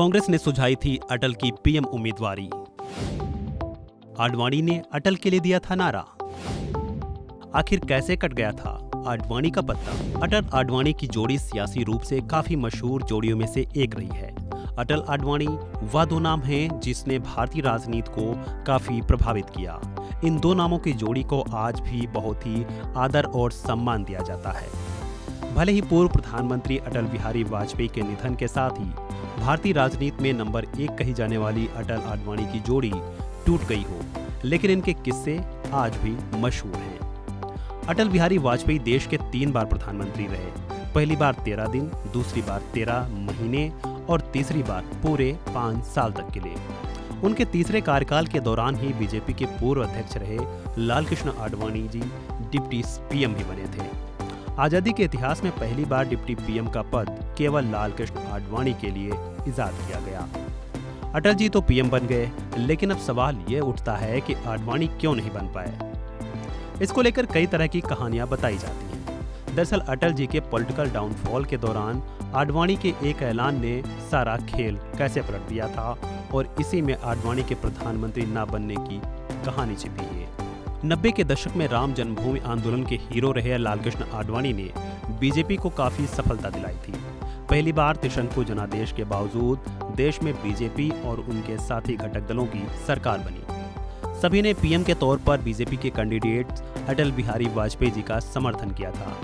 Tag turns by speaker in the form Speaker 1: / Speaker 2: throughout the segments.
Speaker 1: कांग्रेस ने सुझाई थी अटल की पीएम उम्मीदवारी। आडवाणी ने अटल के लिए दिया था नारा। आखिर कैसे कट गया था आडवाणी का पत्ता? अटल आडवाणी की जोड़ी सियासी रूप से काफी मशहूर जोड़ियों में से एक रही है। अटल आडवाणी वह दो नाम हैं जिसने भारतीय राजनीति को काफी प्रभावित किया। इन दो नामों की जोड़ी को आज भी बहुत ही आदर और सम्मान दिया जाता है। भले ही पूर्व प्रधानमंत्री अटल बिहारी वाजपेयी के निधन के साथ ही भारतीय राजनीति में नंबर 1 कही जाने वाली अटल आडवाणी की जोड़ी टूट गई हो, लेकिन इनके किस्से आज भी मशहूर हैं। अटल बिहारी वाजपेयी देश के 3 बार प्रधानमंत्री रहे। पहली बार 13 दिन, दूसरी बार 13 महीने और तीसरी बार पूरे 5 साल तक के लिए। उनके तीसरे कार्यकाल के दौरान ही बीजेपी के पूर्व अध्यक्ष रहे लालकृष्ण आडवाणी जी डिप्टी पीएम भी बने थे। आजादी के इतिहास में पहली बार डिप्टी पीएम का पद केवल लालकृष्ण आडवाणी के लिए इजाद किया गया। अटल जी तो पीएम बन गए, लेकिन अब सवाल ये उठता है कि आडवाणी क्यों नहीं बन पाए। इसको लेकर कई तरह की कहानियां बताई जाती हैं। दरअसल अटल जी के पॉलिटिकल डाउनफॉल के दौरान आडवाणी के एक ऐलान ने सारा खेल कैसे पलट दिया था और इसी में आडवाणी के प्रधानमंत्री न बनने की कहानी छिपी है। 90 के दशक में राम जन्मभूमि आंदोलन के हीरो रहे लालकृष्ण आडवाणी ने बीजेपी को काफी सफलता दिलाई थी। पहली बार त्रिशंकु जनादेश के बावजूद देश में बीजेपी और उनके साथी घटक दलों की सरकार बनी। सभी ने पीएम के तौर पर बीजेपी के कैंडिडेट अटल बिहारी वाजपेयी जी का समर्थन किया था,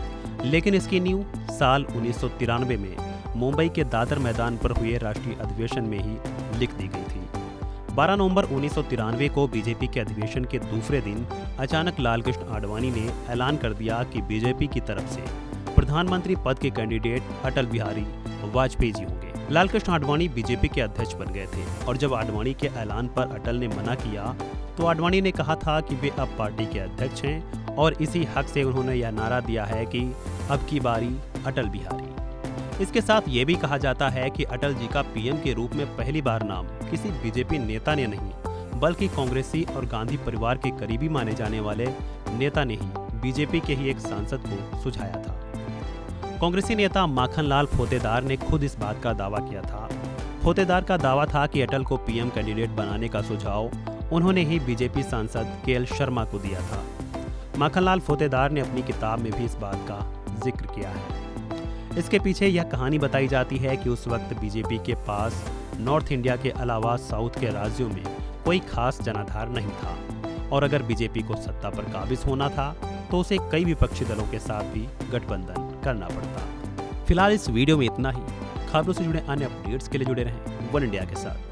Speaker 1: लेकिन इसकी नींव साल 1993 में मुंबई के दादर मैदान पर हुए राष्ट्रीय अधिवेशन में ही लिख दी गई थी। 12 नवंबर 1993 को बीजेपी के अधिवेशन के दूसरे दिन अचानक लालकृष्ण आडवाणी ने ऐलान कर दिया कि बीजेपी की तरफ से प्रधानमंत्री पद के कैंडिडेट अटल बिहारी वाजपेयी जी होंगे। लालकृष्ण आडवाणी बीजेपी के अध्यक्ष बन गए थे और जब आडवाणी के ऐलान पर अटल ने मना किया तो आडवाणी ने कहा था कि वे अब पार्टी के अध्यक्ष हैं और इसी हक से उन्होंने यह नारा दिया है कि अब की बारी अटल बिहारी। इसके साथ ये भी कहा जाता है कि अटल जी का पीएम के रूप में पहली बार नाम किसी बीजेपी नेता ने नहीं, बल्कि कांग्रेसी और गांधी परिवार के करीबी माने जाने वाले नेता ने ही बीजेपी के ही एक सांसद को सुझाया था। कांग्रेसी नेता माखनलाल फोतेदार ने खुद इस बात का दावा किया था। फोतेदार का दावा था कि अटल को पीएम कैंडिडेट बनाने का सुझाव उन्होंने ही बीजेपी सांसद केएल शर्मा को दिया था। माखनलाल फोतेदार ने अपनी किताब में भी इस बात का जिक्र किया है। इसके पीछे यह कहानी बताई जाती है कि उस वक्त बीजेपी के पास नॉर्थ इंडिया के अलावा साउथ के राज्यों में कोई खास जनाधार नहीं था और अगर बीजेपी को सत्ता पर काबिज होना था तो उसे कई विपक्षी दलों के साथ भी गठबंधन करना पड़ता। फिलहाल इस वीडियो में इतना ही। खबरों से जुड़े अन्य अपडेट्स के लिए जुड़े रहें वन इंडिया के साथ।